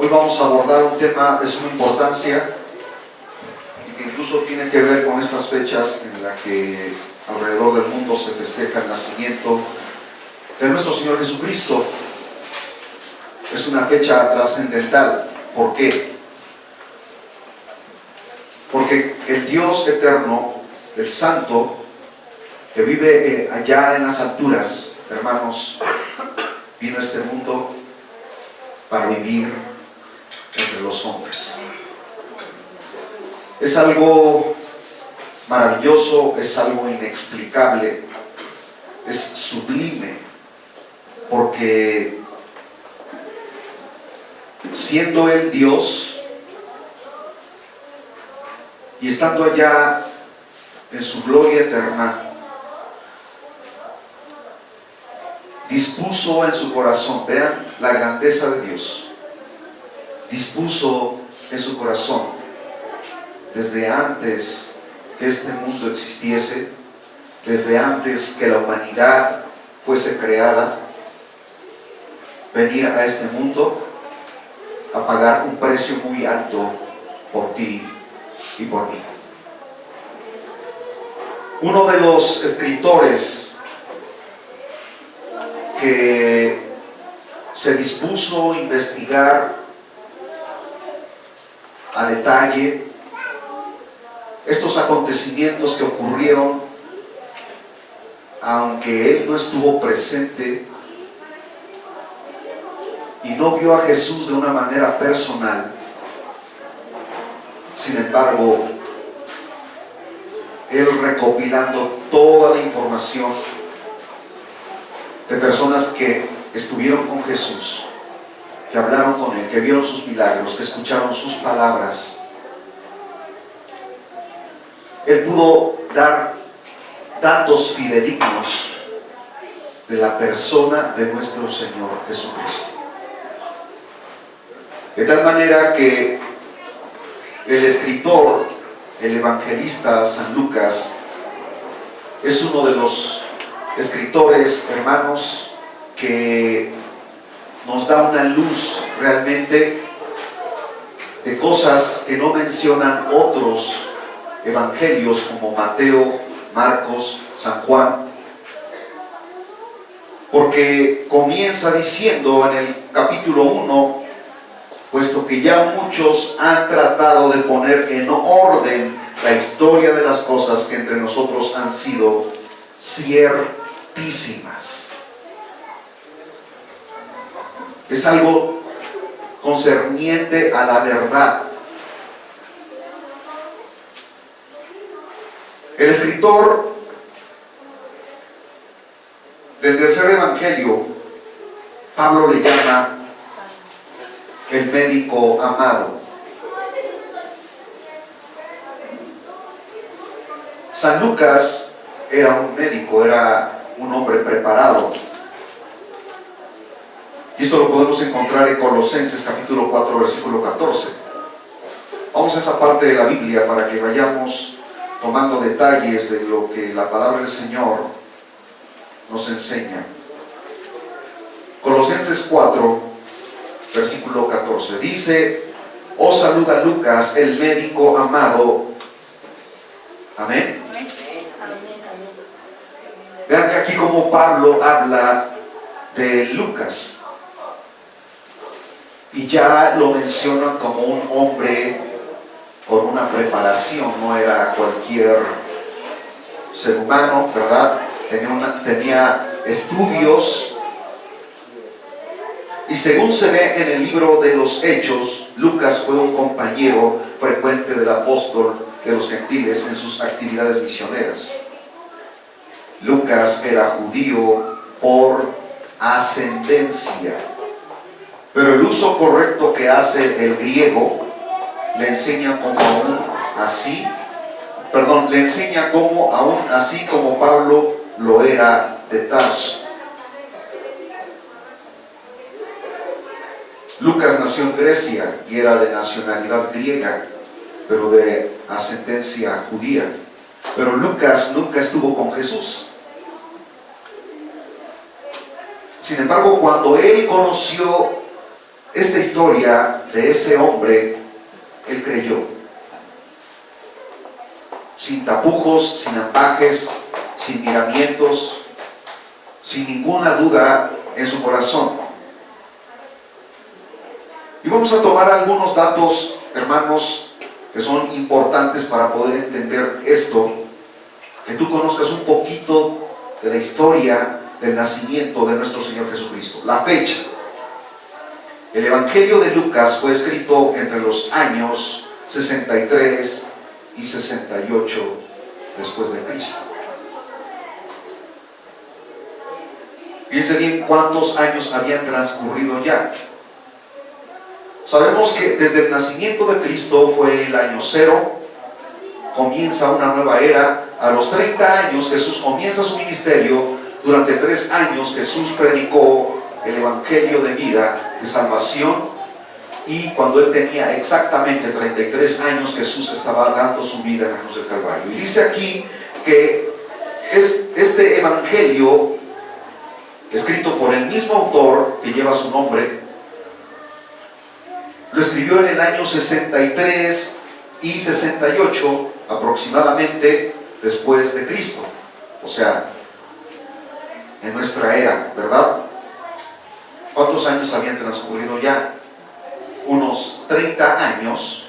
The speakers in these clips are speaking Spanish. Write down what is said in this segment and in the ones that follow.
Hoy vamos a abordar un tema de suma importancia y que incluso tiene que ver con estas fechas en las que alrededor del mundo se festeja el nacimiento de nuestro Señor Jesucristo. Es una fecha trascendental. ¿Por qué? Porque el Dios eterno, el Santo, que vive allá en las alturas, hermanos, vino a este mundo para vivir entre los hombres. Es algo maravilloso, es algo inexplicable, es sublime, porque siendo Él Dios y estando allá en su gloria eterna, dispuso en su corazón, vean la grandeza de Dios, dispuso en su corazón desde antes que este mundo existiese, desde antes que la humanidad fuese creada, venir a este mundo a pagar un precio muy alto por ti y por mí. Uno de los escritores que se dispuso a investigar a detalle estos acontecimientos que ocurrieron, aunque él no estuvo presente y no vio a Jesús de una manera personal. Sin embargo, él recopilando toda la información de personas que estuvieron con Jesús, que hablaron con Él, que vieron sus milagros, que escucharon sus palabras, Él pudo dar datos fidedignos de la persona de nuestro Señor Jesucristo. De tal manera que el escritor, el evangelista San Lucas, es uno de los escritores, hermanos, que nos da una luz realmente de cosas que no mencionan otros evangelios como Mateo, Marcos, San Juan, porque comienza diciendo en el capítulo 1, puesto que ya muchos han tratado de poner en orden la historia de las cosas que entre nosotros han sido ciertísimas. Es algo concerniente a la verdad. El escritor del tercer evangelio, Pablo le llama el médico amado. San Lucas era un médico, era un hombre preparado. Y esto lo podemos encontrar en Colosenses capítulo 4, versículo 14. Vamos a esa parte de la Biblia para que vayamos tomando detalles de lo que la palabra del Señor nos enseña. Colosenses 4, versículo 14. Dice: os saluda Lucas, el médico amado. Amén. Vean que aquí como Pablo habla de Lucas y ya lo mencionan como un hombre con una preparación, no era cualquier ser humano, ¿verdad? Tenía estudios, y según se ve en el libro de los Hechos, Lucas fue un compañero frecuente del apóstol de los gentiles en sus actividades misioneras. Lucas era judío por ascendencia, pero el uso correcto que hace del griego le enseña como aún así como Pablo lo era de Tarso. Lucas nació en Grecia y era de nacionalidad griega, pero de ascendencia judía. Pero Lucas nunca estuvo con Jesús. Sin embargo, cuando él conoció esta historia de ese hombre, él creyó. Sin tapujos, sin ambajes, sin miramientos, sin ninguna duda en su corazón. Y vamos a tomar algunos datos, hermanos, que son importantes para poder entender esto, que tú conozcas un poquito de la historia del nacimiento de nuestro Señor Jesucristo. La fecha. El Evangelio de Lucas fue escrito entre los años 63 y 68 después de Cristo. Piense bien cuántos años habían transcurrido ya. Sabemos que desde el nacimiento de Cristo fue el año 0, comienza una nueva era. A los 30 años Jesús comienza su ministerio. Durante 3 años Jesús predicó el Evangelio de vida, de salvación, y cuando él tenía exactamente 33 años Jesús estaba dando su vida en la cruz del Calvario. Y dice aquí que este Evangelio, escrito por el mismo autor que lleva su nombre, lo escribió en el año 63 y 68 aproximadamente después de Cristo, o sea, en nuestra era, ¿verdad? ¿Cuántos años habían transcurrido ya? Unos 30 años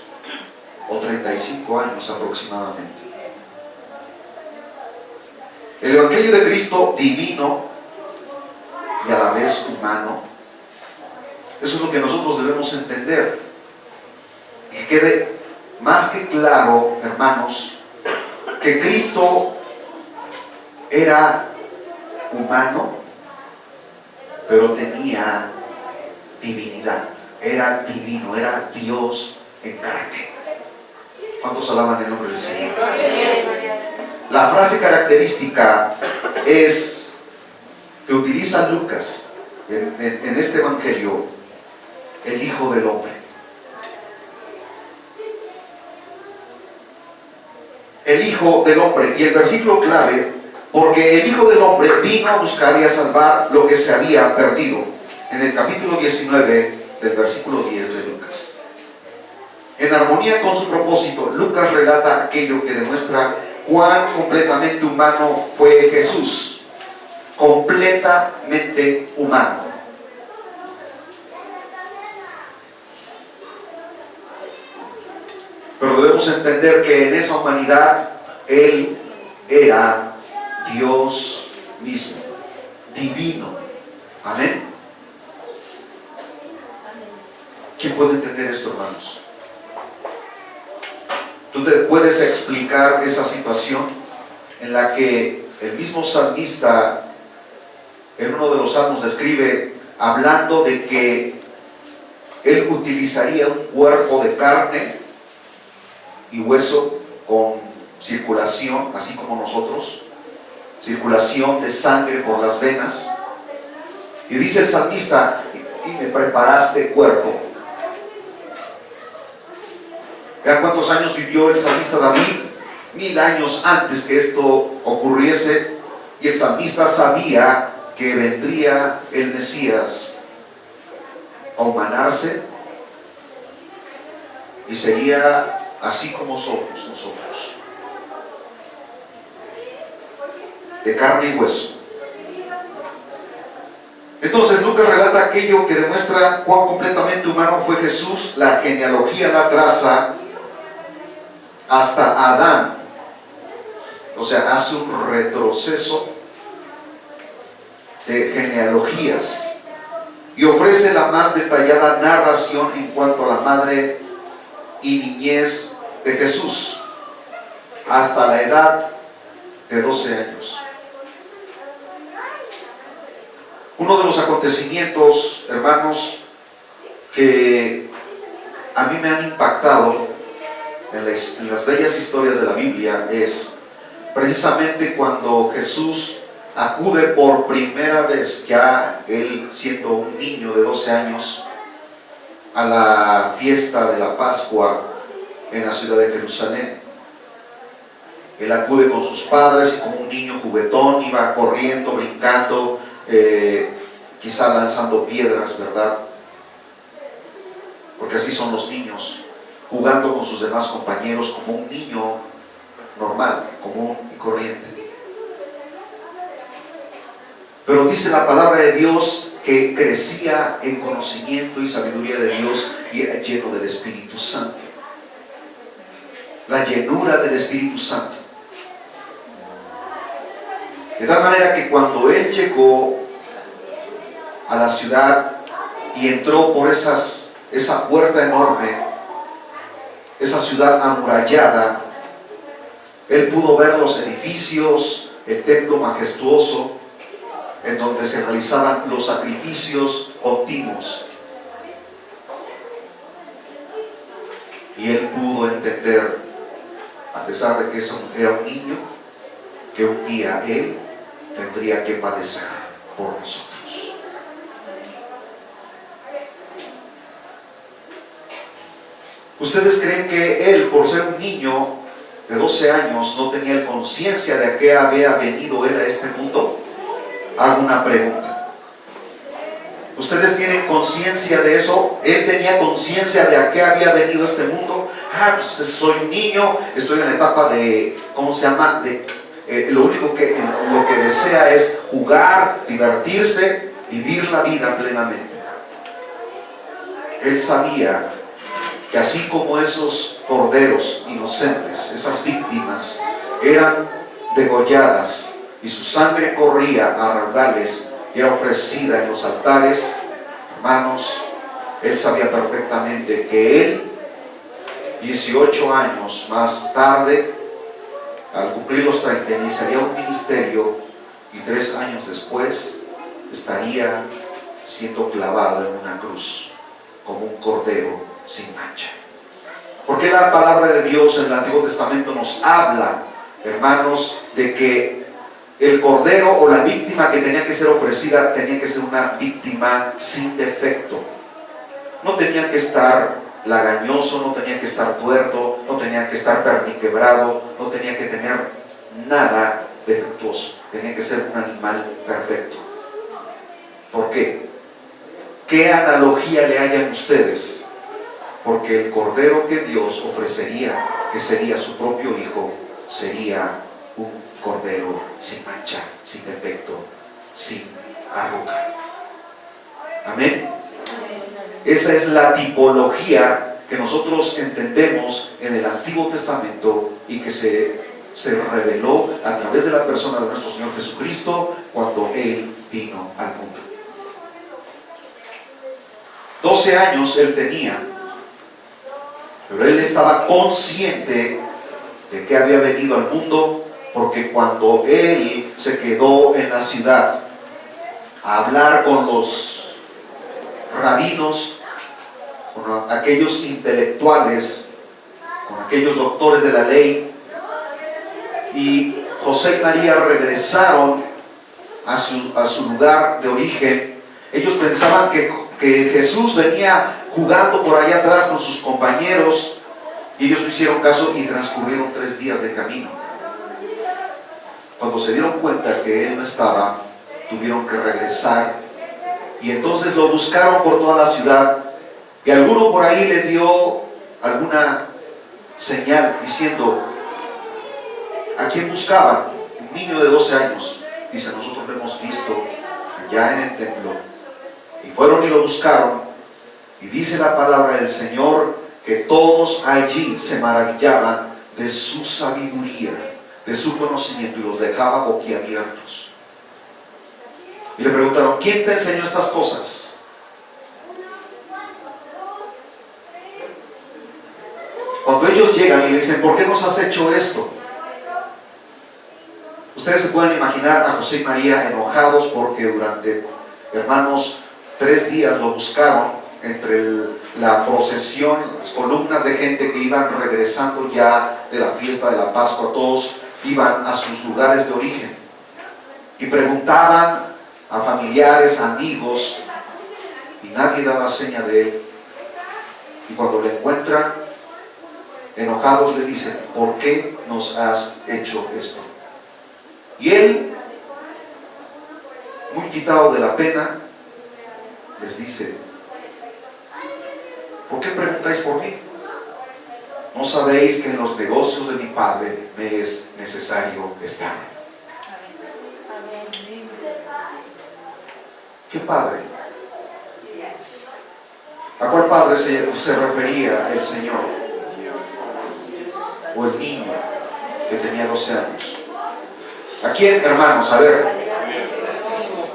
o 35 años aproximadamente. El Evangelio de Cristo, divino y a la vez humano, eso es lo que nosotros debemos entender. Que quede más que claro, hermanos, que Cristo era humano, pero tenía divinidad. Era divino, era Dios en carne. ¿Cuántos alaban el nombre del Señor? La frase característica es que utiliza Lucas en este Evangelio: el Hijo del Hombre. El Hijo del Hombre. Y el versículo clave: porque el Hijo del Hombre vino a buscar y a salvar lo que se había perdido. En el capítulo 19 del versículo 10 de Lucas. En armonía con su propósito, Lucas relata aquello que demuestra cuán completamente humano fue Jesús. Completamente humano. Pero debemos entender que en esa humanidad Él era Dios mismo, divino. Amén. ¿Quién puede entender esto, hermanos? ¿Tú te puedes explicar esa situación en la que el mismo salmista en uno de los salmos describe, hablando de que Él utilizaría un cuerpo de carne y hueso con circulación, así como nosotros, circulación de sangre por las venas? Y dice el salmista: y me preparaste cuerpo. Vean cuántos años vivió el salmista David, 1000 años antes que esto ocurriese, y el salmista sabía que vendría el Mesías a humanarse y sería así como somos nosotros, de carne y hueso. Entonces Lucas relata aquello que demuestra cuán completamente humano fue Jesús. La genealogía la traza hasta Adán, o sea, hace un retroceso de genealogías y ofrece la más detallada narración en cuanto a la madre y niñez de Jesús hasta la edad de 12 años. Uno de los acontecimientos, hermanos, que a mí me han impactado en las bellas historias de la Biblia es precisamente cuando Jesús acude por primera vez, ya él siendo un niño de 12 años, a la fiesta de la Pascua en la ciudad de Jerusalén. Él acude con sus padres y como un niño juguetón iba corriendo, brincando, quizá lanzando piedras, ¿verdad? porque así son los niños, jugando con sus demás compañeros como un niño normal, común y corriente. Pero dice la palabra de Dios que crecía en conocimiento y sabiduría de Dios y era lleno del Espíritu Santo. La llenura del Espíritu Santo. De tal manera que cuando él llegó a la ciudad y entró por esa puerta enorme, esa ciudad amurallada, él pudo ver los edificios, el templo majestuoso, en donde se realizaban los sacrificios continuos. Y él pudo entender, a pesar de que eso era un niño, que un día él tendría que padecer por nosotros. ¿Ustedes creen que él, por ser un niño de 12 años, no tenía conciencia de a qué había venido él a este mundo? Hago una pregunta. ¿Ustedes tienen conciencia de eso? ¿Él tenía conciencia de a qué había venido a este mundo? Pues soy un niño, estoy en la etapa de, ¿cómo se llama? Lo único que lo que desea es jugar, divertirse, vivir la vida plenamente. Él sabía que así como esos corderos inocentes, esas víctimas, eran degolladas y su sangre corría a raudales y era ofrecida en los altares, hermanos, él sabía perfectamente que él, 18 años más tarde, al cumplir los 30, iniciaría un ministerio y 3 años después estaría siendo clavado en una cruz como un cordero sin mancha. Porque la palabra de Dios en el Antiguo Testamento nos habla, hermanos, de que el cordero o la víctima que tenía que ser ofrecida tenía que ser una víctima sin defecto. No tenía que estar lagañoso, no tenía que estar tuerto, no tenía que estar perniquebrado, no tenía que tener nada defectuoso. Tenía que ser un animal perfecto. ¿Por qué? ¿Qué analogía le hallan ustedes? Porque el cordero que Dios ofrecería, que sería su propio hijo, sería un cordero sin mancha, sin defecto, sin arruga. Amén. Esa es la tipología que nosotros entendemos en el Antiguo Testamento y que se reveló a través de la persona de nuestro Señor Jesucristo cuando Él vino al mundo. 12 años Él tenía, pero Él estaba consciente de que había venido al mundo, porque cuando Él se quedó en la ciudad a hablar con los rabinos, con aquellos intelectuales, con aquellos doctores de la ley, y José y María regresaron a su lugar de origen, ellos pensaban que Jesús venía jugando por allá atrás con sus compañeros, y ellos no hicieron caso y transcurrieron 3 días de camino. Cuando se dieron cuenta que Él no estaba, tuvieron que regresar, y entonces lo buscaron por toda la ciudad, y alguno por ahí le dio alguna señal diciendo: ¿a quién buscaban? Un niño de 12 años. Dice: nosotros lo hemos visto allá en el templo. Y fueron y lo buscaron, y dice la palabra del Señor que todos allí se maravillaban de su sabiduría, de su conocimiento, y los dejaba boquiabiertos. Y le preguntaron: ¿quién te enseñó estas cosas? Cuando ellos llegan y le dicen: ¿por qué nos has hecho esto? Ustedes se pueden imaginar a José y María enojados porque durante, hermanos, 3 días lo buscaron entre la procesión, las columnas de gente que iban regresando ya de la fiesta de la Pascua. Todos iban a sus lugares de origen y preguntaban a familiares, amigos, y nadie daba seña de él. Y cuando le encuentran, enojados, le dicen: ¿por qué nos has hecho esto? Y él, muy quitado de la pena, les dice: ¿Por qué preguntáis por mí? ¿No sabéis que en los negocios de mi Padre me es necesario estar? ¿Qué padre? ¿A cuál padre se refería el Señor? ¿O el niño que tenía 12 años? ¿A quién, hermanos? A ver,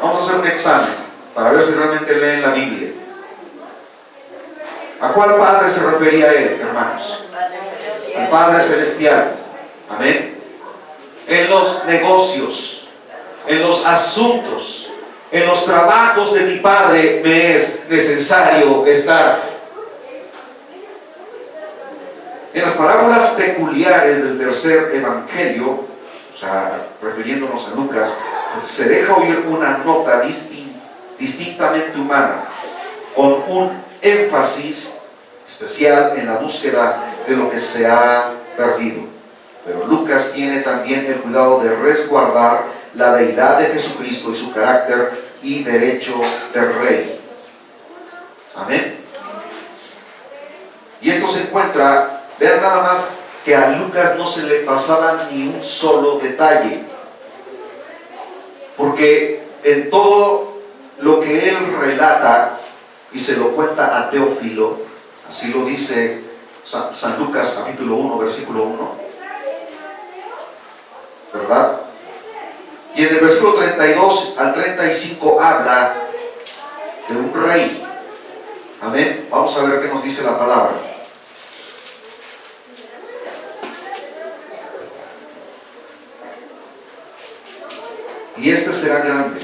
vamos a hacer un examen para ver si realmente leen la Biblia. ¿A cuál padre se refería él, hermanos? Al Padre Celestial. Amén. En los negocios, en los asuntos, en los trabajos de mi Padre me es necesario estar. En las parábolas peculiares del tercer evangelio, o sea, refiriéndonos a Lucas, se deja oír una nota distintamente humana, con un énfasis especial en la búsqueda de lo que se ha perdido. Pero Lucas tiene también el cuidado de resguardar la deidad de Jesucristo y su carácter y derecho de rey. Amén. Y esto se encuentra, vean nada más que a Lucas no se le pasaba ni un solo detalle, porque en todo lo que él relata y se lo cuenta a Teófilo, así lo dice San Lucas capítulo 1 versículo 1, ¿verdad? Y en el versículo 32 al 35 habla de un rey. Amén. Vamos a ver qué nos dice la palabra. Y este será grande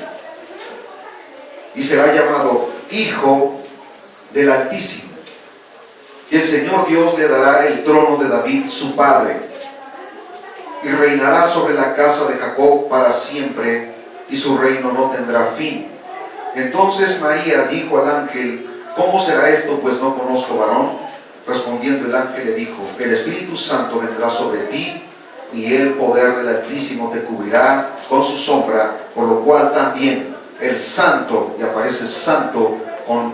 y será llamado Hijo del Altísimo. Y el Señor Dios le dará el trono de David, su padre, y reinará sobre la casa de Jacob para siempre, y su reino no tendrá fin. Entonces María dijo al ángel: ¿cómo será esto, pues no conozco varón? Respondiendo el ángel le dijo: el Espíritu Santo vendrá sobre ti, y el poder del Altísimo te cubrirá con su sombra, por lo cual también el Santo, y aparece Santo con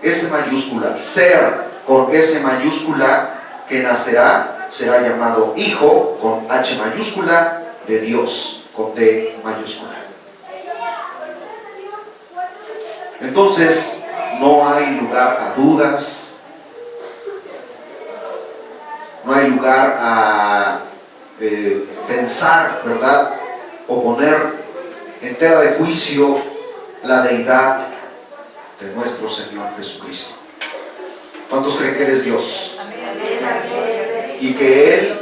S mayúscula, ser con S mayúscula, que nacerá, será llamado Hijo con H mayúscula de Dios, con D mayúscula. Entonces, no hay lugar a dudas, no hay lugar a pensar, ¿verdad? O poner en tela de juicio la deidad de nuestro Señor Jesucristo. ¿Cuántos creen que Él es Dios? Y que Él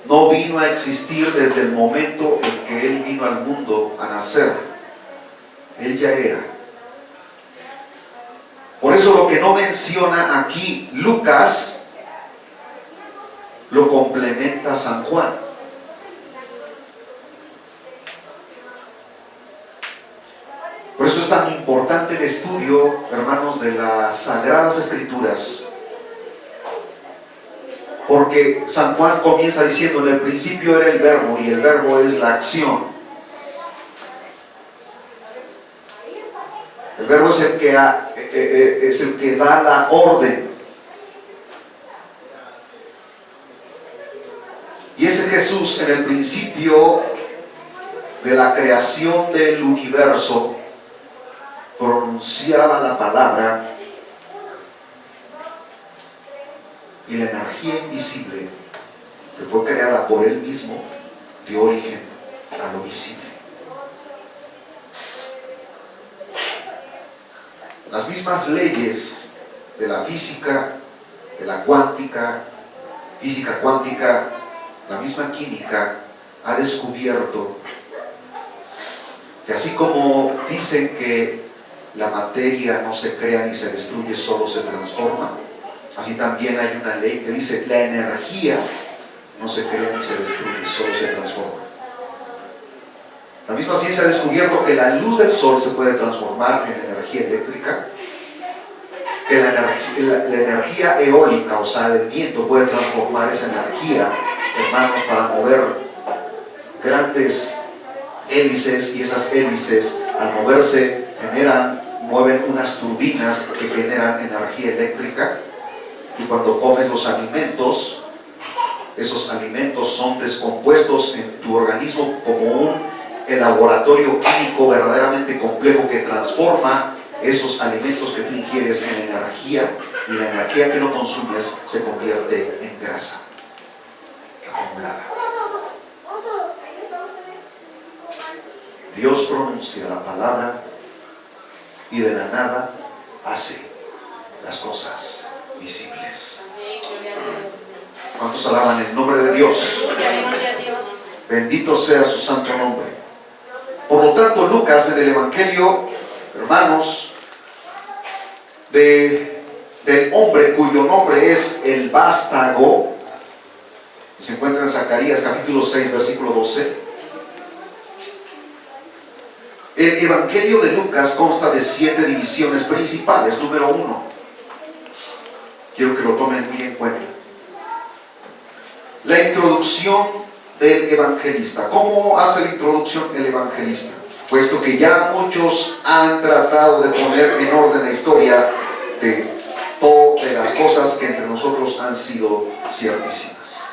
no vino a existir desde el momento en que Él vino al mundo a nacer. Él ya era. Por eso lo que no menciona aquí Lucas, lo complementa San Juan. Por eso es tan importante el estudio, hermanos, de las Sagradas Escrituras. Porque San Juan comienza diciendo: en el principio era el verbo, y el verbo es la acción. El verbo es el que da la orden. Y ese Jesús, en el principio de la creación del universo, pronunciaba la palabra, y la energía invisible que fue creada por Él mismo dio origen a lo visible. Las mismas leyes de la física, de la cuántica, física cuántica, la misma química ha descubierto que así como dicen que la materia no se crea ni se destruye, solo se transforma, así también hay una ley que dice: la energía no se crea ni se destruye, solo se transforma. La misma ciencia ha descubierto que la luz del sol se puede transformar en energía eléctrica, que la energía eólica, o sea, del viento, puede transformar esa energía, hermanos, para mover grandes hélices, y esas hélices, al moverse, mueven unas turbinas que generan energía eléctrica. Y cuando comes los alimentos, esos alimentos son descompuestos en tu organismo como un laboratorio químico verdaderamente complejo que transforma esos alimentos que tú ingieres en energía, y la energía que no consumes se convierte en grasa acumulada. Dios pronuncia la palabra y de la nada hace las cosas visibles. ¿Cuántos alaban el nombre de Dios? Bendito sea su santo nombre. Por lo tanto, Lucas, en el Evangelio, hermanos, del hombre cuyo nombre es el vástago, se encuentra en Zacarías capítulo 6, versículo 12. El Evangelio de Lucas consta de 7 divisiones principales. Número 1, quiero que lo tomen muy en cuenta: la introducción del evangelista. ¿Cómo hace la introducción el evangelista? Puesto que ya muchos han tratado de poner en orden la historia de todas las cosas que entre nosotros han sido ciertísimas.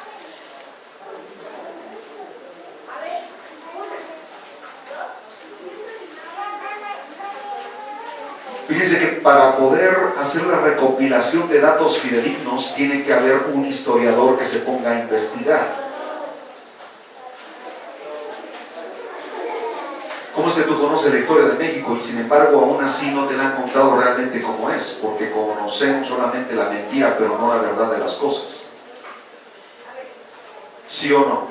Fíjense que para poder hacer la recopilación de datos fidedignos tiene que haber un historiador que se ponga a investigar. ¿Cómo es que tú conoces la historia de México y sin embargo aún así no te la han contado realmente como es? Porque conocemos solamente la mentira, pero no la verdad de las cosas. ¿Sí o no?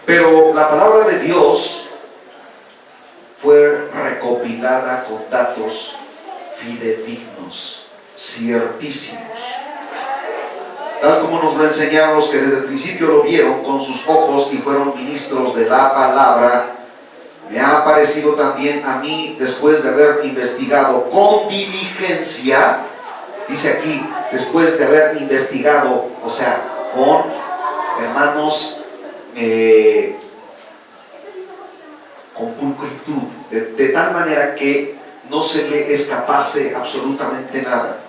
Pero la palabra de Dios fue recopilada con datos fidedignos, ciertísimos, tal como nos lo enseñaron los que desde el principio lo vieron con sus ojos y fueron ministros de la palabra. Me ha parecido también a mí, después de haber investigado con diligencia, dice aquí, después de haber investigado, o sea, con, hermanos, con pulcritud, de tal manera que no se le escapase absolutamente nada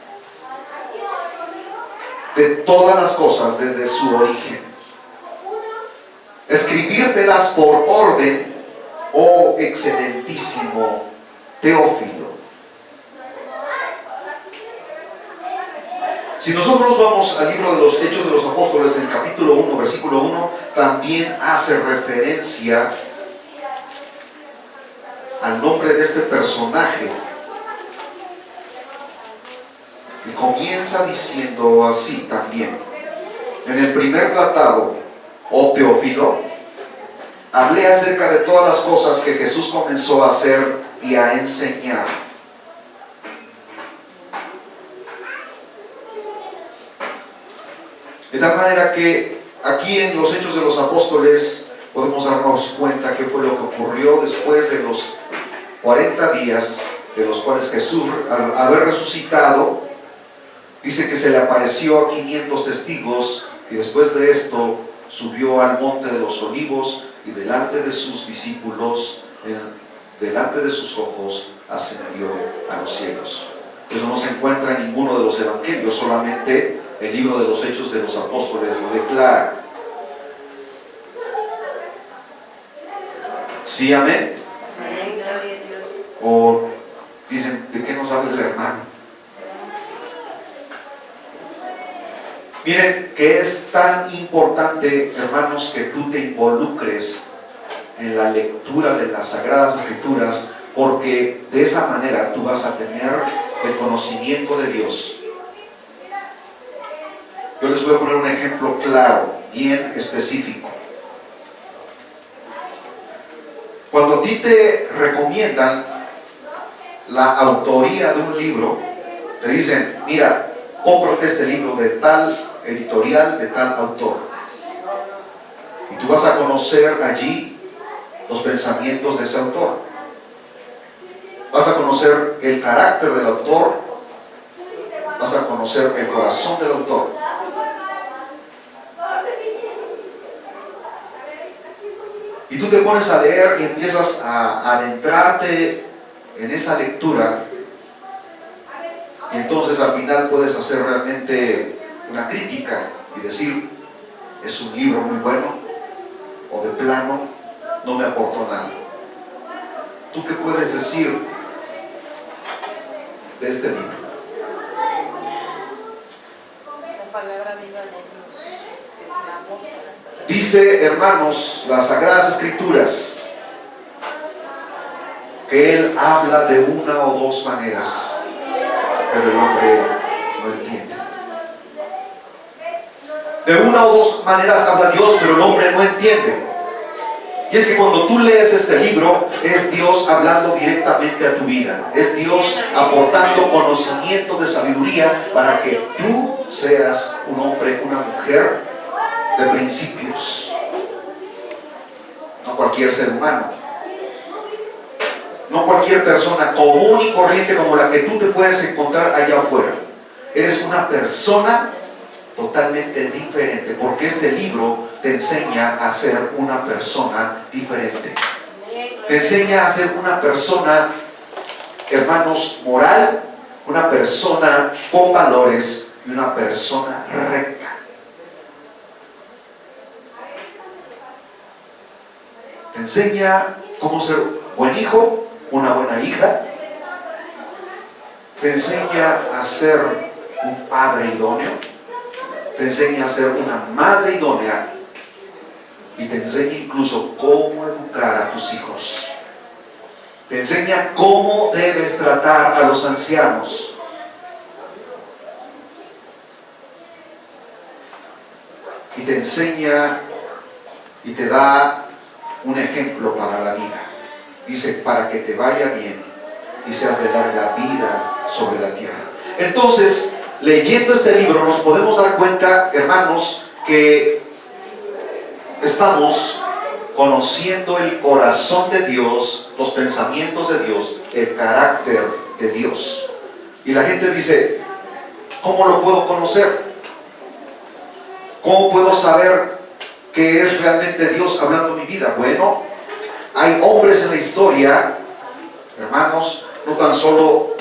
de todas las cosas desde su origen. Escribírtelas por orden, oh excelentísimo Teófilo. Si nosotros vamos al libro de los Hechos de los Apóstoles, en el capítulo 1, versículo 1, también hace referencia al nombre de este personaje. Y comienza diciendo así también: en el primer tratado, oh Teófilo, hablé acerca de todas las cosas que Jesús comenzó a hacer y a enseñar. De tal manera que aquí en los Hechos de los Apóstoles podemos darnos cuenta qué fue lo que ocurrió después de los 40 días de los cuales Jesús, al haber resucitado, dice que se le apareció a 500 testigos, y después de esto subió al monte de los Olivos y delante de sus discípulos, delante de sus ojos, ascendió a los cielos. Eso no se encuentra en ninguno de los evangelios, solamente el libro de los Hechos de los Apóstoles lo declara. ¿Sí, amén? O dicen, ¿de qué nos habla el hermano? Miren que es tan importante, hermanos, que tú te involucres en la lectura de las Sagradas Escrituras, porque de esa manera tú vas a tener el conocimiento de Dios. Yo les voy a poner un ejemplo claro, bien específico. Cuando a ti te recomiendan la autoría de un libro, te dicen, mira, cómprate este libro de tal editorial, de tal autor. Y tú vas a conocer allí los pensamientos de ese autor. Vas a conocer el carácter del autor, vas a conocer el corazón del autor. Y tú te pones a leer y empiezas a adentrarte en esa lectura, Y entonces al final puedes hacer realmente una crítica y decir, es un libro muy bueno, o de plano no me aportó nada. ¿Tú qué puedes decir de este libro? La palabra viva de Dios, el amor. Dice, hermanos, las Sagradas Escrituras, que Él habla de una o dos maneras, pero el hombre no entiende. De una o dos maneras habla Dios, pero el hombre no entiende. Y es que cuando tú lees este libro, es Dios hablando directamente a tu vida. Es Dios aportando conocimiento de sabiduría para que tú seas un hombre, una mujer de principios. No cualquier ser humano. No cualquier persona común y corriente como la que tú te puedes encontrar allá afuera. Eres una persona totalmente diferente, porque este libro te enseña a ser una persona diferente. Te enseña a ser una persona, hermanos, moral, una persona con valores y una persona recta. Te enseña cómo ser buen hijo, una buena hija. Te enseña a ser un padre idóneo. Te enseña a ser una madre idónea y te enseña incluso cómo educar a tus hijos. Te enseña cómo debes tratar a los ancianos. Y te enseña y te da un ejemplo para la vida. Dice, para que te vaya bien y seas de larga vida sobre la tierra. Entonces, leyendo este libro nos podemos dar cuenta, hermanos, que estamos conociendo el corazón de Dios, los pensamientos de Dios, el carácter de Dios. Y la gente dice, ¿cómo lo puedo conocer? ¿Cómo puedo saber que es realmente Dios hablando en mi vida? Bueno, hay hombres en la historia, hermanos, no tan solo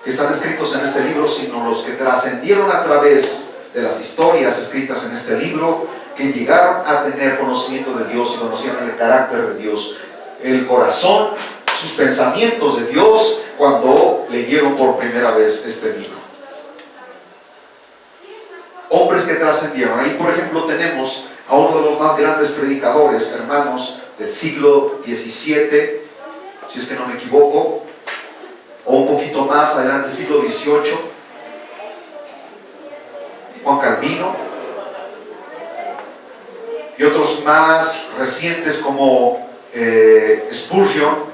que están escritos en este libro, sino los que trascendieron a través de las historias escritas en este libro, que llegaron a tener conocimiento de Dios y conocieron el carácter de Dios, el corazón, sus pensamientos de Dios, cuando leyeron por primera vez este libro. Hombres que trascendieron. Ahí, por ejemplo, tenemos a uno de los más grandes predicadores, hermanos, del siglo XVII, si es que no me equivoco, o un poquito más adelante, siglo XVIII, Juan Calvino, y otros más recientes como Spurgeon,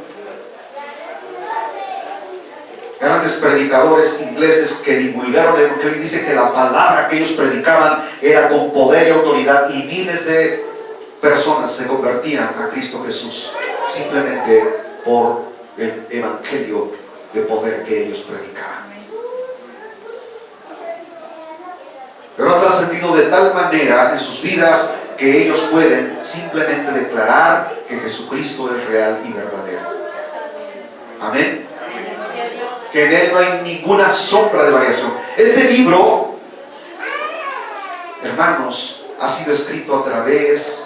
grandes predicadores ingleses que divulgaron el evangelio. Dice que la palabra que ellos predicaban era con poder y autoridad, y miles de personas se convertían a Cristo Jesús simplemente por el evangelio de poder que ellos predicaban. Pero ha trascendido de tal manera en sus vidas que ellos pueden simplemente declarar que Jesucristo es real y verdadero. Amén. Que en Él no hay ninguna sombra de variación. Este libro, hermanos, ha sido escrito a través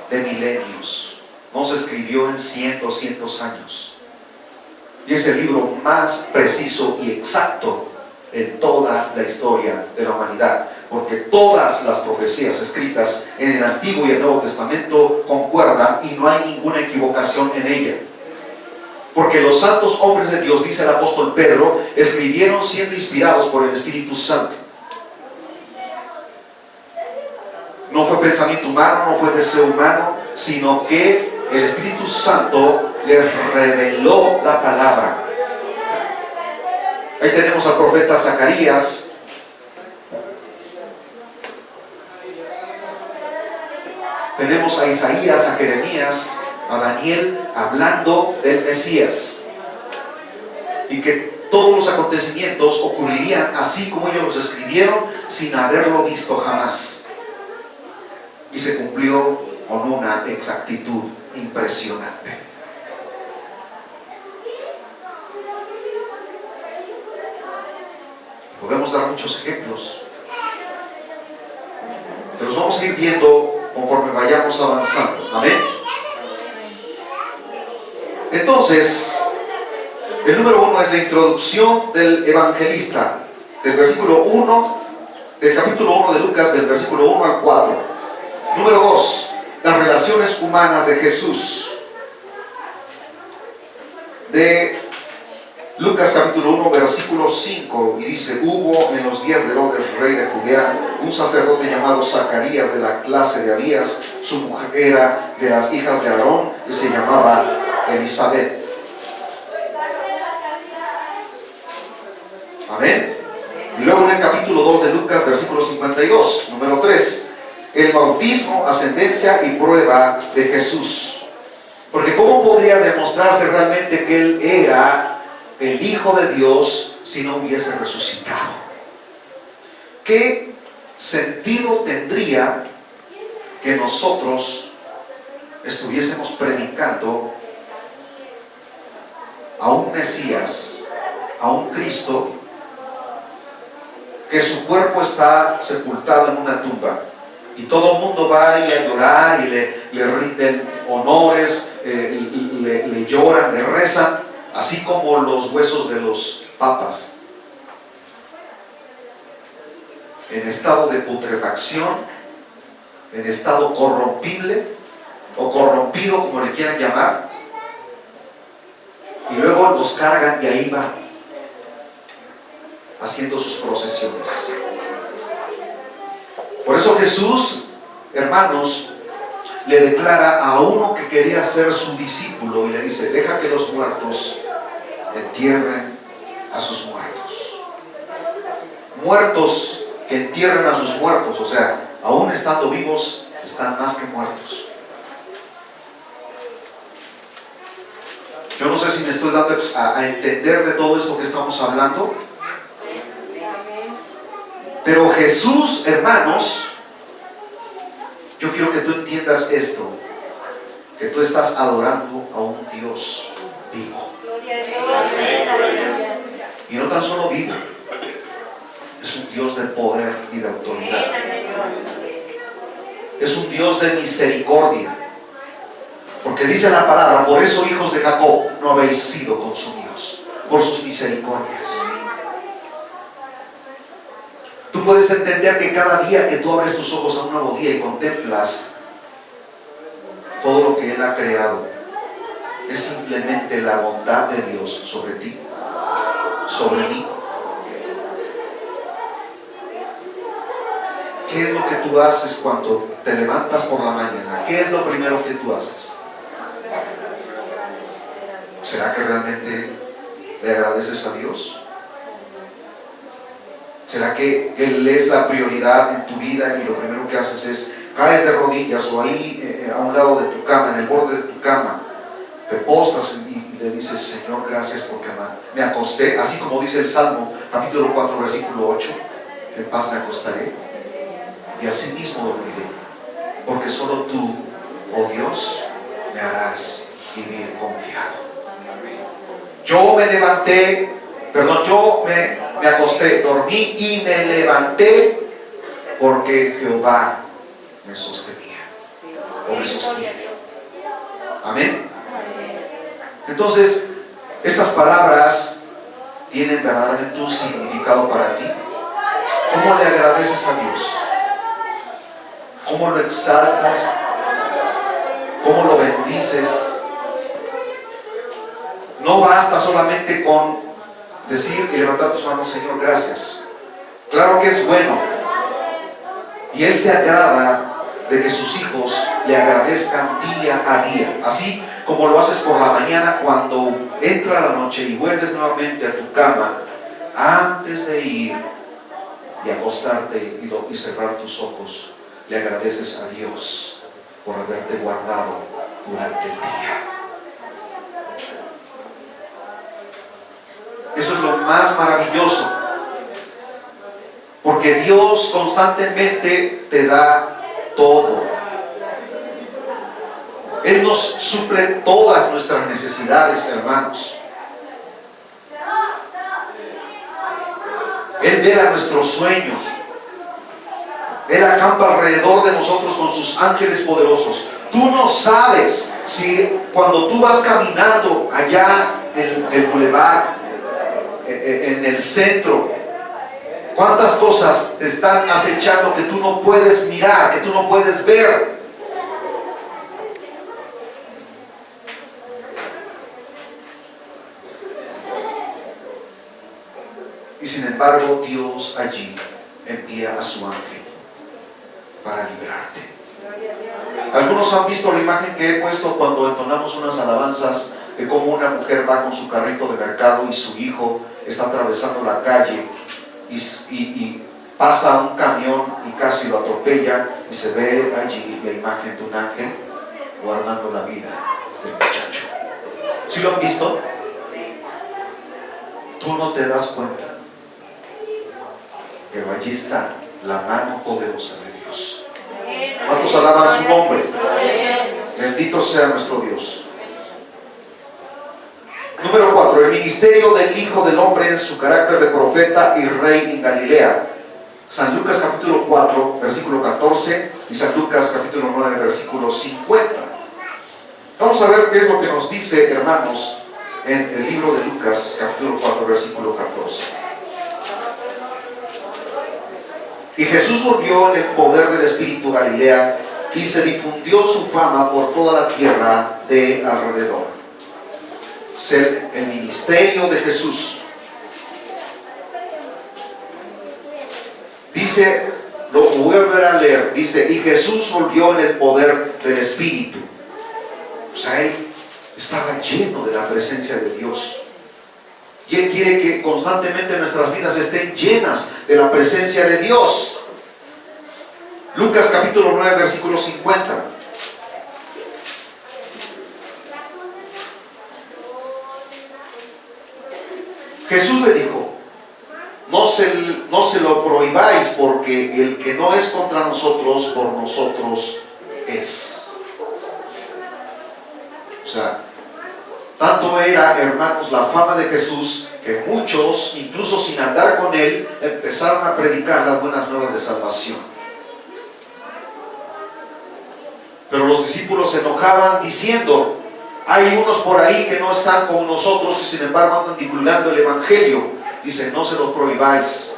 de milenios. No se escribió en cientos años. Y es el libro más preciso y exacto en toda la historia de la humanidad, porque todas las profecías escritas en el Antiguo y el Nuevo Testamento concuerdan y no hay ninguna equivocación en ella. Porque los santos hombres de Dios, dice el apóstol Pedro, escribieron siendo inspirados por el Espíritu Santo. No fue pensamiento humano, no fue deseo humano, sino que el Espíritu Santo les reveló la palabra. Ahí tenemos al profeta Zacarías, tenemos a Isaías, a Jeremías, a Daniel hablando del Mesías, y que todos los acontecimientos ocurrirían así como ellos los escribieron, sin haberlo visto jamás, y se cumplió con una exactitud impresionante. podemos dar muchos ejemplos, que los vamos a ir viendo conforme vayamos avanzando. Amén. Entonces, el número 1 es la introducción del evangelista, del versículo 1, del capítulo 1 de Lucas, del versículo 1 al 4. Número 2, las relaciones humanas de Jesús. De Lucas capítulo 1, versículo 5, y dice: hubo en los días de Herodes, rey de Judea, un sacerdote llamado Zacarías, de la clase de Abías. Su mujer era de las hijas de Aarón, y se llamaba Elizabeth. Amén. Y luego en el capítulo 2 de Lucas, versículo 52, número 3, el bautismo, ascendencia y prueba de Jesús. Porque ¿cómo podría demostrarse realmente que Él era el Hijo de Dios si no hubiese resucitado? ¿Qué sentido tendría que nosotros estuviésemos predicando a un Mesías, a un Cristo, que su cuerpo está sepultado en una tumba y todo el mundo va ahí a llorar y le rinden honores, le lloran, le rezan, así como los huesos de los papas, en estado de putrefacción, en estado corrompible o corrompido, como le quieran llamar, y luego los cargan y ahí van haciendo sus procesiones? Por eso Jesús, hermanos, le declara a uno que quería ser su discípulo y le dice: deja que los muertos entierren a sus muertos. Muertos que entierren a sus muertos, o sea, aún estando vivos, están más que muertos. Yo no sé si me estoy dando a entender de todo esto que estamos hablando, pero Jesús, hermanos, yo quiero que tú entiendas esto, que tú estás adorando a un Dios vivo. Y no tan solo vivo, es un Dios de poder y de autoridad. Es un Dios de misericordia. Porque dice la palabra: por eso, hijos de Jacob, no habéis sido consumidos, por sus misericordias. Tú puedes entender que cada día que tú abres tus ojos a un nuevo día y contemplas todo lo que Él ha creado, es simplemente la bondad de Dios sobre ti, sobre mí. ¿Qué es lo que tú haces cuando te levantas por la mañana? ¿Qué es lo primero que tú haces? ¿Será que realmente le agradeces a Dios? ¿Será que Él es la prioridad en tu vida y lo primero que haces es caes de rodillas o ahí a un lado de tu cama, en el borde de tu cama, te postras y le dices: Señor, gracias porque me acosté, así como dice el Salmo capítulo 4 versículo 8, en paz me acostaré y así mismo dormiré, porque solo tú, oh Dios, me harás vivir confiado. Yo me levanté, yo me acosté, dormí y me levanté porque Jehová me sostenía o me sostiene. Amén. Entonces, estas palabras tienen verdaderamente un significado para ti. ¿Cómo le agradeces a Dios? ¿Cómo lo exaltas? ¿Cómo lo bendices? No basta solamente con decir y levantar tus manos: Señor, gracias. Claro que es bueno, y Él se agrada de que sus hijos le agradezcan día a día, así como lo haces por la mañana cuando entra la noche y vuelves nuevamente a tu cama, antes de ir y acostarte y cerrar tus ojos, le agradeces a Dios por haberte guardado durante el día. Eso es lo más maravilloso, porque Dios constantemente te da todo. Él nos suple todas nuestras necesidades, hermanos. Él vela nuestro sueño. Él acampa alrededor de nosotros con sus ángeles poderosos. Tú no sabes si cuando tú vas caminando allá en el bulevar, en el centro, cuántas cosas te están acechando que tú no puedes mirar, que tú no puedes ver. Y sin embargo, Dios allí envía a su ángel para librarte. Algunos han visto la imagen que he puesto cuando entonamos unas alabanzas de cómo una mujer va con su carrito de mercado y su hijo está atravesando la calle y pasa un camión y casi lo atropella, y se ve allí la imagen de un ángel guardando la vida del muchacho. ¿Sí lo han visto? Tú no te das cuenta, pero allí está la mano poderosa de Dios. ¿Cuántos alaban su nombre? Bendito sea nuestro Dios. Número 4. El ministerio del Hijo del Hombre en su carácter de profeta y rey en Galilea. San Lucas capítulo 4, versículo 14 y San Lucas capítulo 9, versículo 50. Vamos a ver qué es lo que nos dice, hermanos, en el libro de Lucas capítulo 4, versículo 14. Y Jesús volvió en el poder del Espíritu a Galilea, y se difundió su fama por toda la tierra de alrededor. Es el ministerio de Jesús. Dice, lo voy a volver a leer, dice, y Jesús volvió en el poder del Espíritu. O sea, él estaba lleno de la presencia de Dios. Y Él quiere que constantemente nuestras vidas estén llenas de la presencia de Dios. Lucas capítulo 9, versículo 50. Jesús le dijo, no se lo prohibáis, porque el que no es contra nosotros, por nosotros es. O sea, tanto era, hermanos, la fama de Jesús, que muchos, incluso sin andar con Él, empezaron a predicar las buenas nuevas de salvación. Pero los discípulos se enojaban diciendo, hay unos por ahí que no están con nosotros y sin embargo andan divulgando el Evangelio. Dice, no se lo prohibáis,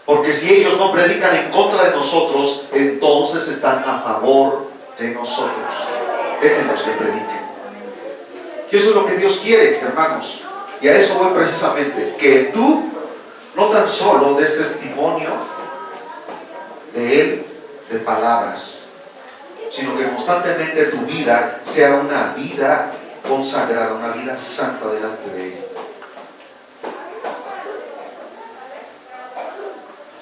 porque si ellos no predican en contra de nosotros, entonces están a favor de nosotros. Déjenlos que prediquen. Y eso es lo que Dios quiere, hermanos. Y a eso voy precisamente. Que tú no tan solo des testimonio de Él, de palabras, sino que constantemente tu vida sea una vida consagrada, una vida santa delante de Él.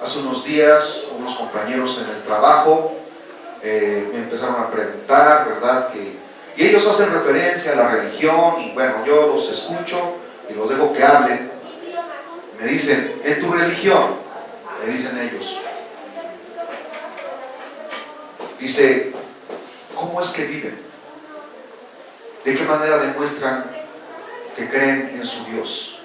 Hace unos días, unos compañeros en el trabajo me empezaron a preguntar, ¿verdad? Y ellos hacen referencia a la religión, y bueno, yo los escucho y los dejo que hablen. Me dicen, en tu religión, me dicen ellos, dice, ¿cómo es que viven? ¿De qué manera demuestran que creen en su Dios?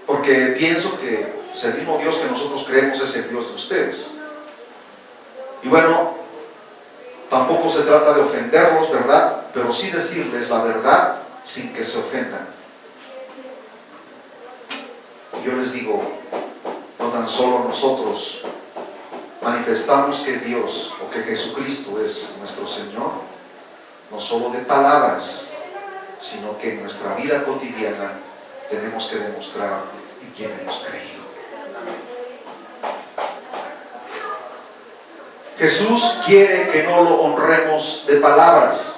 Porque pienso que el mismo Dios que nosotros creemos es el Dios de ustedes. Y bueno, tampoco se trata de ofenderlos, ¿verdad? Pero sí decirles la verdad sin que se ofendan. Y yo les digo, no tan solo nosotros manifestamos que Dios o que Jesucristo es nuestro Señor, no solo de palabras, sino que en nuestra vida cotidiana tenemos que demostrar en quién hemos creído. Jesús quiere que no lo honremos de palabras.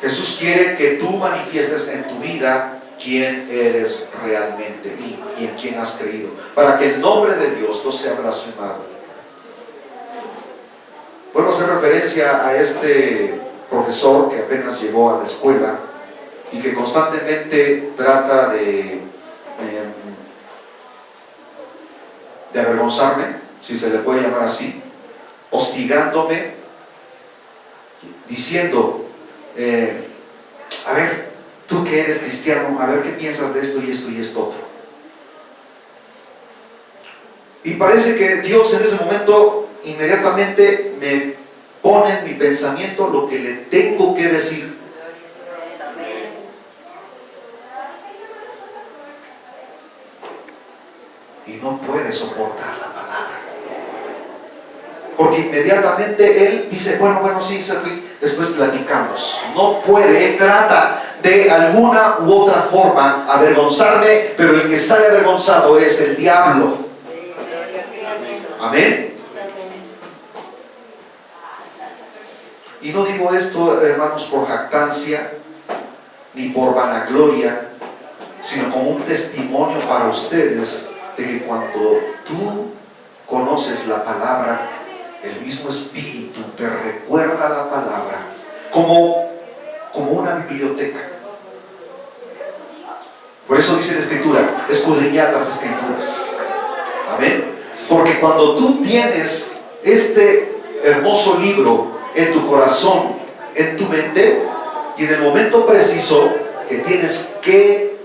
Jesús quiere que tú manifiestes en tu vida quién eres realmente y en quién has creído, para que el nombre de Dios no sea blasfemado. Vuelvo a hacer referencia a este profesor que apenas llegó a la escuela y que constantemente trata de avergonzarme, si se le puede llamar así, hostigándome, diciendo, a ver, tú que eres cristiano, a ver qué piensas de esto y esto y esto otro. Y parece que Dios en ese momento inmediatamente me pone en mi pensamiento lo que le tengo que decir. Y no puede soportar la palabra. Porque inmediatamente él dice, bueno, sí, después platicamos. No puede, él trata de alguna u otra forma avergonzarme, pero el que sale avergonzado es el diablo. Amén. Y no digo esto, hermanos, por jactancia, ni por vanagloria, sino como un testimonio para ustedes de que cuando tú conoces la palabra, el mismo Espíritu te recuerda la palabra como una biblioteca. Por eso dice la Escritura, escudriñad las Escrituras. Amén. Porque cuando tú tienes este hermoso libro en tu corazón, en tu mente, y en el momento preciso que tienes que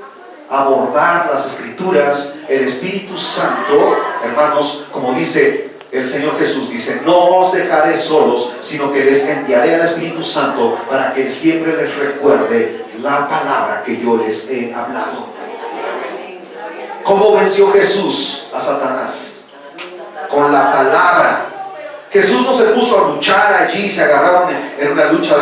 abordar las Escrituras, el Espíritu Santo, hermanos, como dice el Señor Jesús, dice, no os dejaré solos, sino que les enviaré al Espíritu Santo para que siempre les recuerde la palabra que yo les he hablado. ¿Cómo venció Jesús a Satanás? Con la palabra. Jesús no se puso a luchar allí, se agarraron en una lucha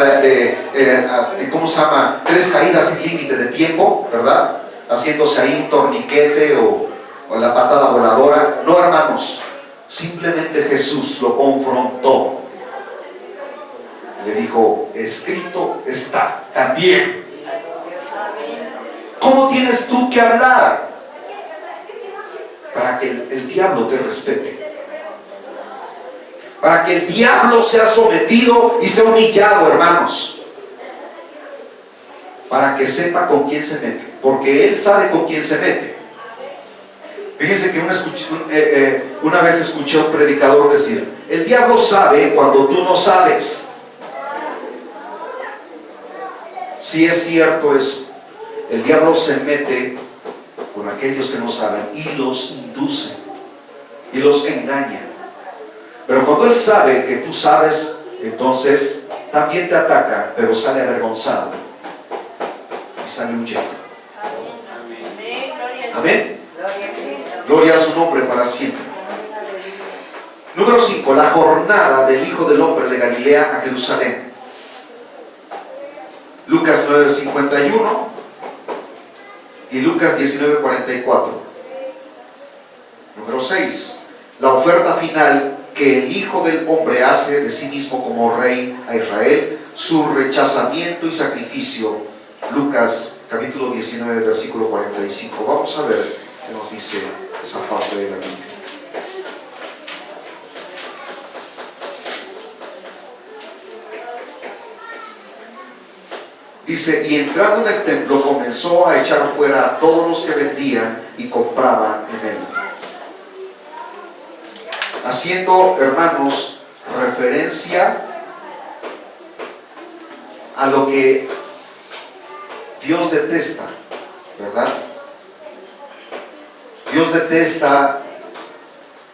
¿cómo se llama? 3 caídas sin límite de tiempo, ¿verdad? Haciéndose ahí un torniquete o la patada voladora. No, hermanos, simplemente Jesús lo confrontó. Le dijo, escrito está, también. ¿Cómo tienes tú que hablar para que el diablo te respete? Para que el diablo sea sometido y sea humillado, hermanos. Para que sepa con quién se mete. Porque él sabe con quién se mete. Fíjense que una vez escuché a un predicador decir, el diablo sabe cuando tú no sabes. Sí es cierto eso. El diablo se mete con aquellos que no saben y los induce y los engaña. Pero cuando él sabe que tú sabes, entonces también te ataca, pero sale avergonzado y sale huyendo. Amén. Gloria a su nombre para siempre. Número 5. La jornada del Hijo del Hombre de Galilea a Jerusalén. Lucas 9:51 y Lucas 19:44. Número 6. La oferta final que el Hijo del Hombre hace de sí mismo como Rey a Israel, su rechazamiento y sacrificio. Lucas capítulo 19, versículo 45. Vamos a ver qué nos dice esa parte de la Biblia. Dice, y entrando en el templo comenzó a echar fuera a todos los que vendían y compraban en él. Haciendo, hermanos, referencia a lo que Dios detesta, ¿verdad? Dios detesta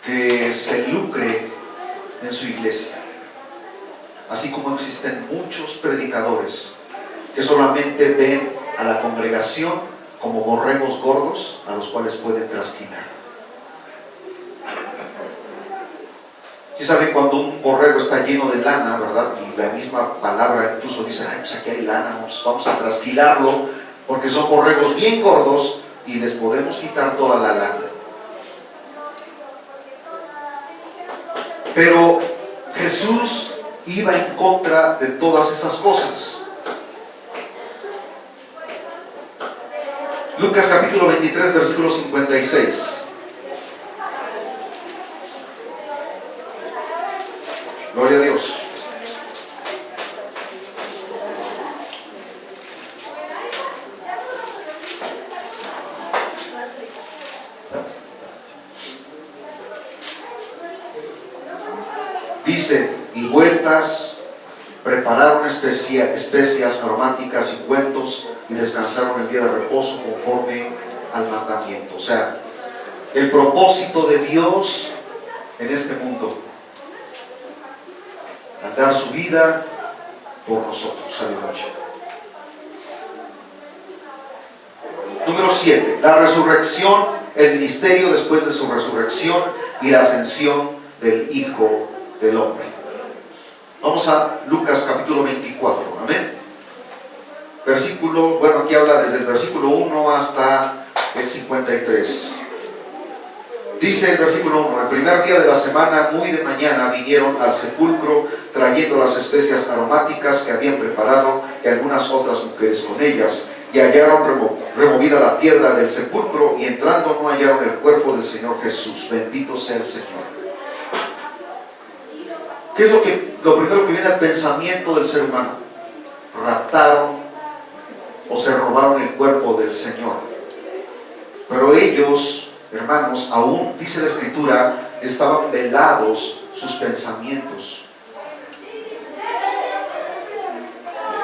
que se lucre en su iglesia. Así como existen muchos predicadores que solamente ven a la congregación como borregos gordos a los cuales pueden trasquilar. Y saben, cuando un borrego está lleno de lana, ¿verdad? Y la misma palabra incluso dice, ay, pues aquí hay lana, vamos a trasquilarlo, porque son borregos bien gordos y les podemos quitar toda la lana. Pero Jesús iba en contra de todas esas cosas. Lucas capítulo 23, versículo 56. Gloria a Dios. Dice, y vueltas, prepararon especias aromáticas y ungüentos y descansaron el día de reposo conforme al mandamiento. O sea, el propósito de Dios en este mundo, al dar su vida por nosotros. Aleluya. Número 7, la resurrección, el ministerio después de su resurrección y la ascensión del Hijo del Hombre. Vamos a Lucas capítulo 24, amén. Versículo, bueno, aquí habla desde el versículo 1 hasta el 53. Dice el versículo 1: el primer día de la semana, muy de mañana, vinieron al sepulcro trayendo las especias aromáticas que habían preparado y algunas otras mujeres con ellas, y hallaron removida la piedra del sepulcro, y entrando no hallaron el cuerpo del Señor Jesús. Bendito sea el Señor. ¿Qué es lo primero que viene al pensamiento del ser humano? Raptaron o se robaron el cuerpo del Señor. Pero ellos, hermanos, aún dice la Escritura, estaban velados sus pensamientos,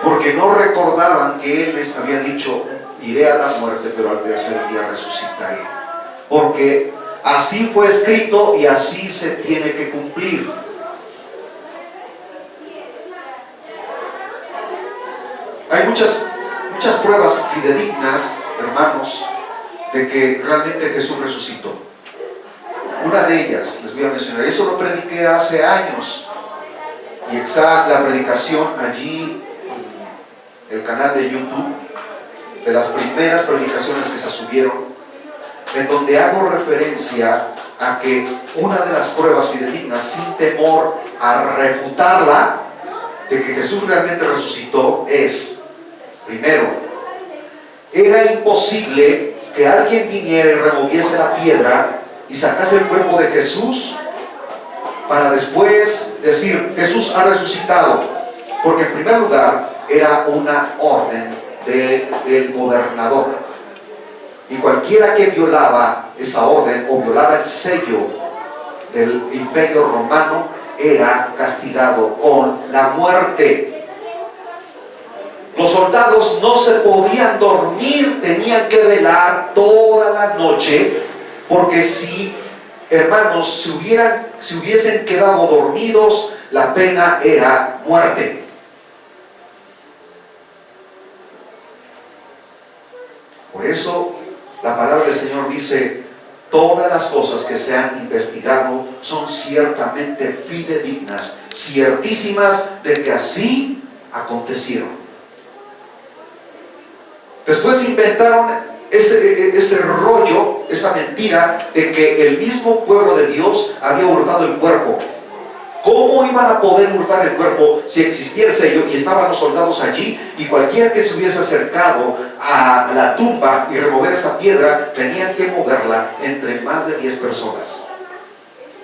porque no recordaban que Él les había dicho: iré a la muerte, pero al tercer día resucitaré. Porque así fue escrito y así se tiene que cumplir. Hay muchas pruebas fidedignas, hermanos, de que realmente Jesús resucitó. Una de ellas, les voy a mencionar, eso lo prediqué hace años, y está la predicación allí en el canal de YouTube, de las primeras predicaciones que se subieron, en donde hago referencia a que una de las pruebas fidedignas, sin temor a refutarla, de que Jesús realmente resucitó es, primero, era imposible que alguien viniera y removiese la piedra y sacase el cuerpo de Jesús para después decir: Jesús ha resucitado, porque en primer lugar era una orden del gobernador, y cualquiera que violaba esa orden o violaba el sello del imperio romano era castigado con la muerte. Los soldados no se podían dormir, tenían que velar toda la noche, porque si, hermanos, si hubiesen quedado dormidos, la pena era muerte. Por eso la palabra del Señor dice: todas las cosas que se han investigado son ciertamente fidedignas, ciertísimas de que así acontecieron. Después inventaron ese rollo, esa mentira de que el mismo pueblo de Dios había hurtado el cuerpo. ¿Cómo iban a poder hurtar el cuerpo si existía el sello y estaban los soldados allí? Y cualquiera que se hubiese acercado a la tumba y remover esa piedra, tenían que moverla entre más de 10 personas.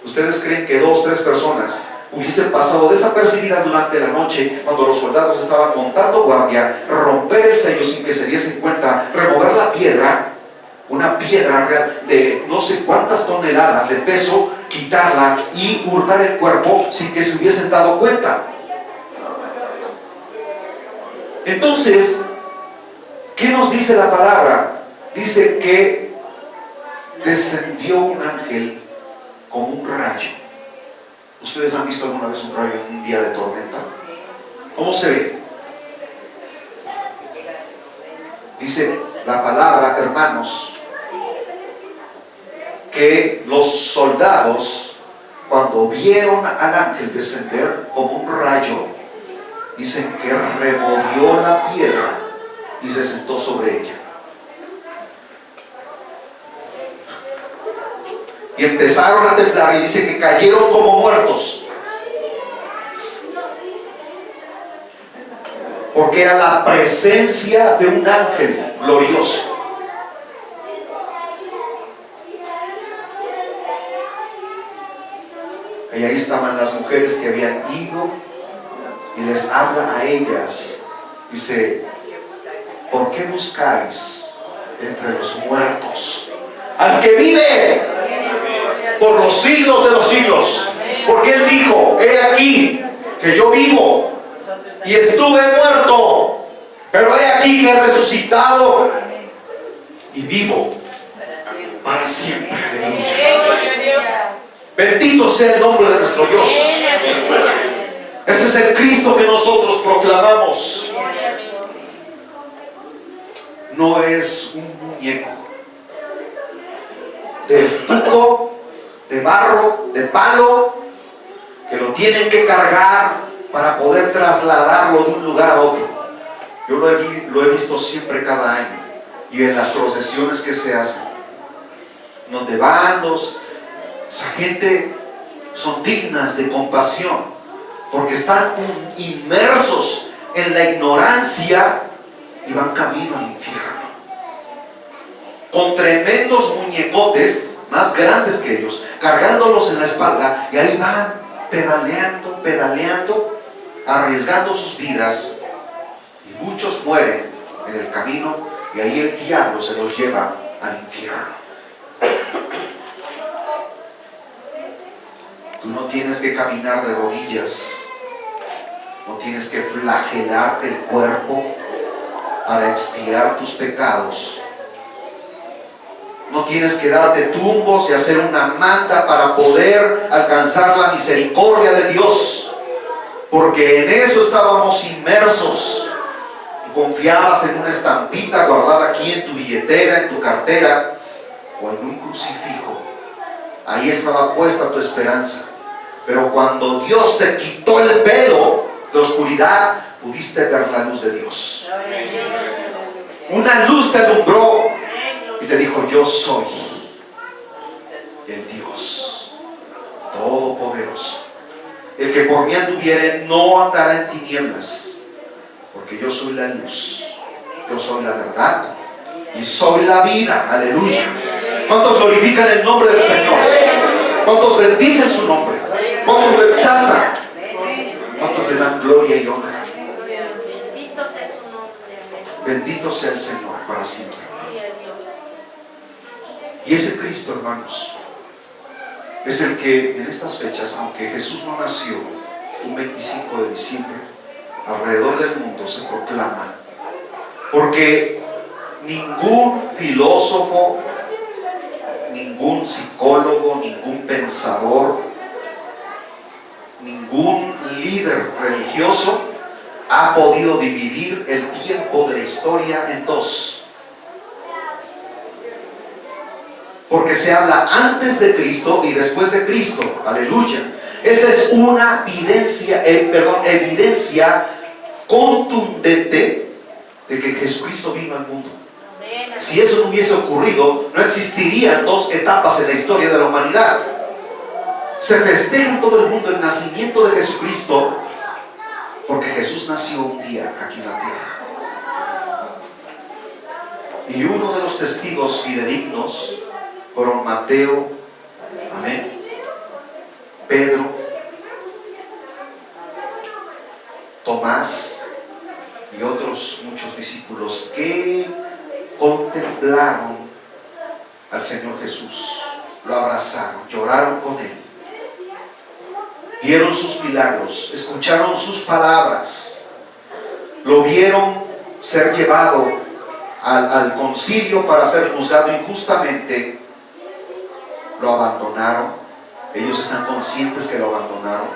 ¿Ustedes creen que 2 o 3 personas hubiesen pasado desapercibidas durante la noche, cuando los soldados estaban montando guardia, romper el sello sin que se diesen cuenta, remover la piedra, una piedra real de no sé cuántas toneladas de peso, quitarla y hurtar el cuerpo sin que se hubiesen dado cuenta? Entonces, ¿qué nos dice la palabra? Dice que descendió un ángel como un rayo. ¿Ustedes han visto alguna vez un rayo en un día de tormenta? ¿Cómo se ve? Dice la palabra, hermanos, que los soldados, cuando vieron al ángel descender como un rayo, dicen que removió la piedra y se sentó sobre ella. Y empezaron a temblar, y dice que cayeron como muertos, porque era la presencia de un ángel glorioso. Y ahí estaban las mujeres que habían ido, y les habla a ellas, dice: ¿por qué buscáis entre los muertos al que vive por los siglos de los siglos? Porque Él dijo: he aquí que yo vivo y estuve muerto, pero he aquí que he resucitado y vivo para siempre. Bendito sea el nombre de nuestro Dios. Ese es el Cristo que nosotros proclamamos. No es un muñeco de estuco, de barro, de palo, que lo tienen que cargar para poder trasladarlo de un lugar a otro. Yo lo he visto siempre cada año, y en las procesiones que se hacen, donde van esa gente son dignas de compasión, porque están inmersos en la ignorancia y van camino al infierno, con tremendos muñecotes más grandes que ellos, cargándolos en la espalda, y ahí van pedaleando, arriesgando sus vidas, y muchos mueren en el camino, y ahí el diablo se los lleva al infierno. Tú no tienes que caminar de rodillas, no tienes que flagelarte el cuerpo para expiar tus pecados. No tienes que darte tumbos y hacer una manta para poder alcanzar la misericordia de Dios, porque en eso estábamos inmersos. Y confiabas en una estampita guardada aquí en tu billetera, en tu cartera, o en un crucifijo. Ahí estaba puesta tu esperanza. Pero cuando Dios te quitó el velo de oscuridad, pudiste ver la luz de Dios. Una luz te alumbró y te dijo: yo soy el Dios Todopoderoso. El que por mí anduviere no andará en tinieblas, porque yo soy la luz, yo soy la verdad y soy la vida. Aleluya. ¿Cuántos glorifican el nombre del Señor? ¿Cuántos bendicen su nombre? ¿Cuántos lo exaltan? ¿Cuántos le dan gloria y honra? Bendito sea su nombre. Bendito sea el Señor para siempre. Y ese Cristo, hermanos, es el que en estas fechas, aunque Jesús no nació un 25 de diciembre, alrededor del mundo se proclama, porque ningún filósofo, ningún psicólogo, ningún pensador, ningún líder religioso ha podido dividir el tiempo de la historia en dos. Porque se habla antes de Cristo y después de Cristo. Aleluya. Esa es una evidencia contundente de que Jesucristo vino al mundo. Si eso no hubiese ocurrido, no existirían dos etapas en la historia de la humanidad. Se festeja en todo el mundo el nacimiento de Jesucristo, porque Jesús nació un día aquí en la tierra. Y uno de los testigos fidedignos fueron Mateo, amén, Pedro, Tomás y otros muchos discípulos que contemplaron al Señor Jesús, lo abrazaron, lloraron con Él, vieron sus milagros, escucharon sus palabras, lo vieron ser llevado al concilio para ser juzgado injustamente. Lo abandonaron. Ellos están conscientes que lo abandonaron.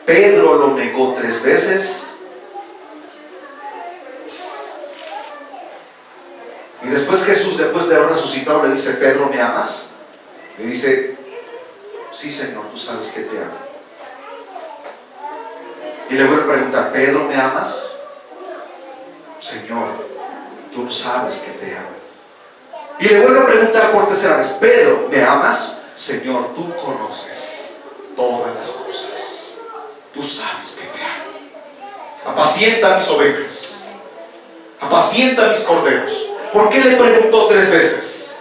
Pedro lo negó 3 veces. Y después Jesús, después de haber resucitado, le dice: Pedro, ¿me amas? Le dice: sí, Señor, tú sabes que te amo. Y le vuelve a preguntar: Pedro, ¿me amas? Señor, tú sabes que te amo. Y le vuelve a preguntar por tercera vez: Pedro, ¿me amas? Señor, tú conoces todas las cosas, tú sabes que te amo. Apacienta mis ovejas, apacienta mis corderos. ¿Por qué le preguntó 3 veces?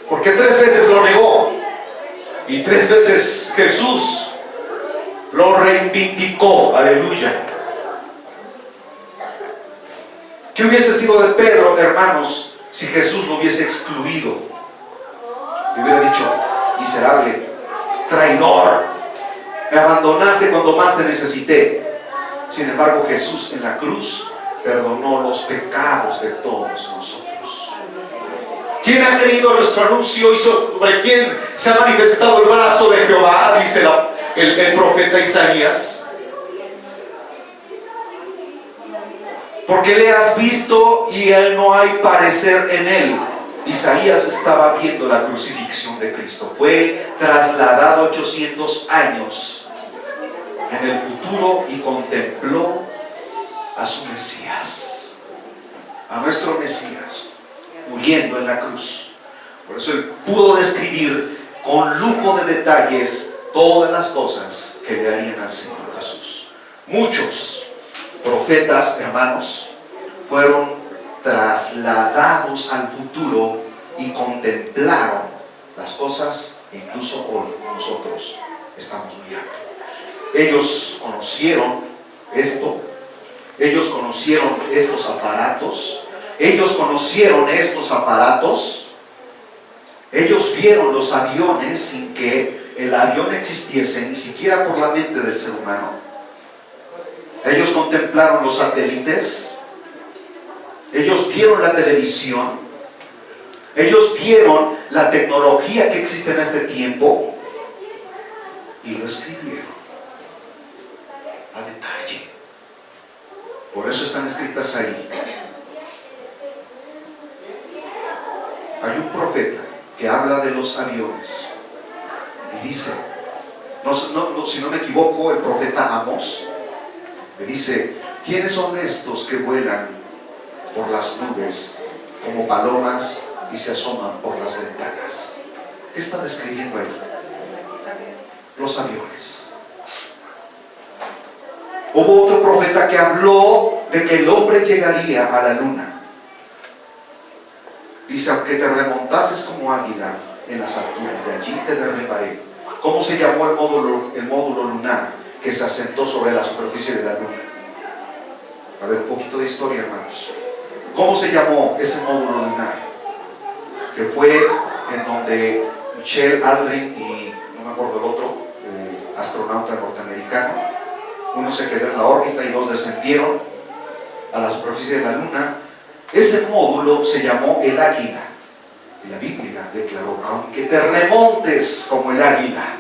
Porque 3 veces lo negó y 3 veces Jesús lo reivindicó. Aleluya. ¿Qué hubiese sido de Pedro, hermanos, si Jesús lo hubiese excluido? Le hubiera dicho: miserable, traidor, me abandonaste cuando más te necesité. Sin embargo, Jesús en la cruz perdonó los pecados de todos nosotros. ¿Quién ha creído nuestro anuncio y sobre quién se ha manifestado el brazo de Jehová? Dice el profeta Isaías. Porque le has visto y él no hay parecer en él. Isaías estaba viendo la crucifixión de Cristo. Fue trasladado 800 años en el futuro y contempló a su Mesías, a nuestro Mesías, muriendo en la cruz. Por eso él pudo describir con lujo de detalles todas las cosas que le harían al Señor Jesús. Muchos profetas, hermanos, fueron trasladados al futuro y contemplaron las cosas que incluso hoy nosotros estamos mirando. Ellos conocieron esto, ellos conocieron estos aparatos, ellos vieron los aviones sin que el avión existiese ni siquiera por la mente del ser humano. Ellos contemplaron los satélites, ellos vieron la televisión, ellos vieron la tecnología que existe en este tiempo y lo escribieron a detalle. Por eso están escritas ahí. Hay un profeta que habla de los aviones y dice, si no me equivoco, el profeta Amós le dice: ¿quiénes son estos que vuelan por las nubes como palomas y se asoman por las ventanas? ¿Qué está describiendo ahí? Los aviones. Hubo otro profeta que habló de que el hombre llegaría a la luna. Dice: aunque te remontases como águila en las alturas, de allí te derribaré. ¿Cómo se llamó el módulo lunar que se asentó sobre la superficie de la luna? A ver, un poquito de historia, hermanos. ¿Cómo se llamó ese módulo lunar? Que fue en donde Michel Aldrin y no me acuerdo el otro astronauta norteamericano, uno se quedó en la órbita y dos descendieron a la superficie de la luna. Ese módulo se llamó el águila. Y la Biblia declaró: aunque te remontes como el águila.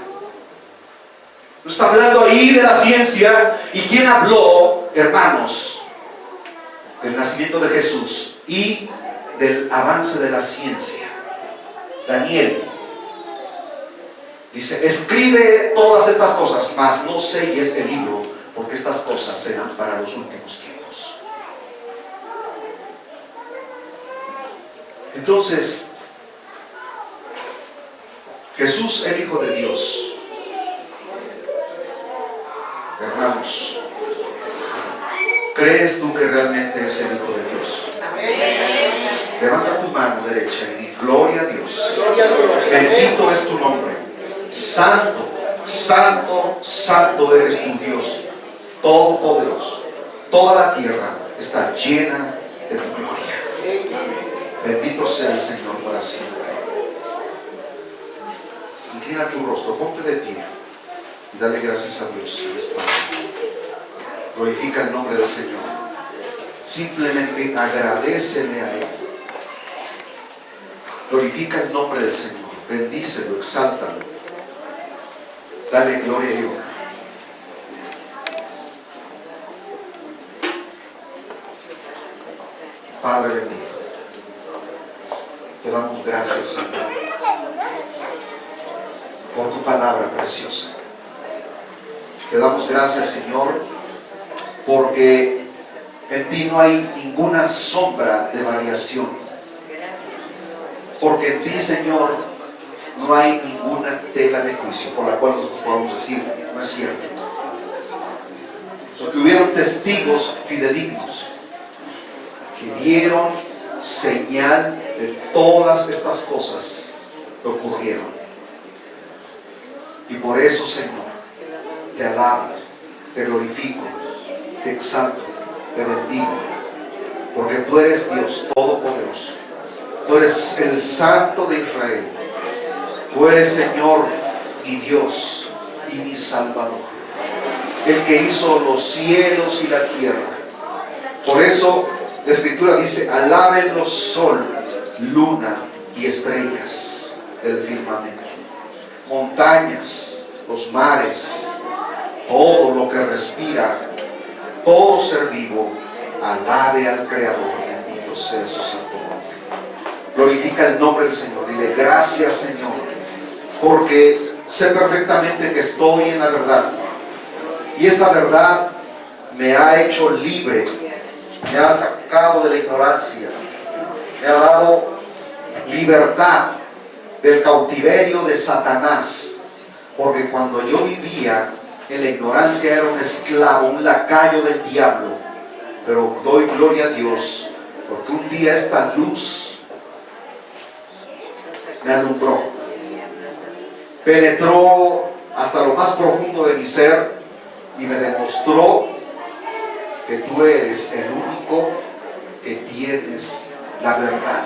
No está hablando ahí de la ciencia. ¿Y quién habló, hermanos, del nacimiento de Jesús y del avance de la ciencia? Daniel dice: escribe todas estas cosas, mas no selles el libro, porque estas cosas serán para los últimos tiempos. Entonces, Jesús, el Hijo de Dios, hermanos, ¿crees tú que realmente es el Hijo de Dios? Amén. Levanta tu mano derecha y di: gloria a Dios. Bendito es tu nombre. Santo, santo, santo eres tu Dios, todopoderoso. Toda la tierra está llena de tu gloria. Bendito sea el Señor para siempre. Inclina tu rostro, ponte de pie y dale gracias a Dios en esta hora. Glorifica el nombre del Señor. Simplemente agradécele a Él. Glorifica el nombre del Señor. Bendícelo, exáltalo. Dale gloria a Dios. Padre bendito, te damos gracias, Señor, por tu palabra preciosa. Te damos gracias, Señor, porque en ti no hay ninguna sombra de variación. Porque en ti, Señor, no hay ninguna tela de juicio por la cual nosotros podamos decir: no es cierto. Porque hubieron testigos fidedignos que dieron señal de todas estas cosas que ocurrieron. Y por eso, Señor, te alabo, te glorifico, te exalto, te bendigo, porque tú eres Dios todopoderoso. Tú eres el Santo de Israel. Tú eres, Señor, mi Dios y mi Salvador, el que hizo los cielos y la tierra. Por eso la Escritura dice: alábenlo sol, luna y estrellas del firmamento, montañas, los mares, todo lo que respira, todo ser vivo, alabe al Creador, bendito sea su santo nombre. Glorifica el nombre del Señor, dile gracias Señor, porque sé perfectamente que estoy en la verdad, y esta verdad me ha hecho libre, me ha sacado de la ignorancia, me ha dado libertad del cautiverio de Satanás, porque cuando yo vivía en la ignorancia era un esclavo, un lacayo del diablo, pero doy gloria a Dios, porque un día esta luz me alumbró, penetró hasta lo más profundo de mi ser y me demostró que tú eres el único que tienes la verdad,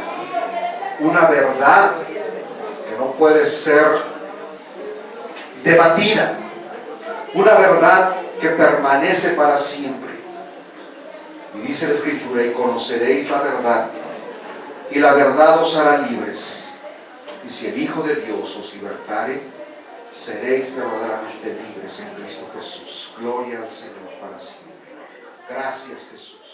una verdad que no puede ser debatida, una verdad que permanece para siempre. Y dice la Escritura, y conoceréis la verdad, y la verdad os hará libres, y si el Hijo de Dios os libertare, seréis verdaderamente libres en Cristo Jesús. Gloria al Señor para siempre. Gracias Jesús.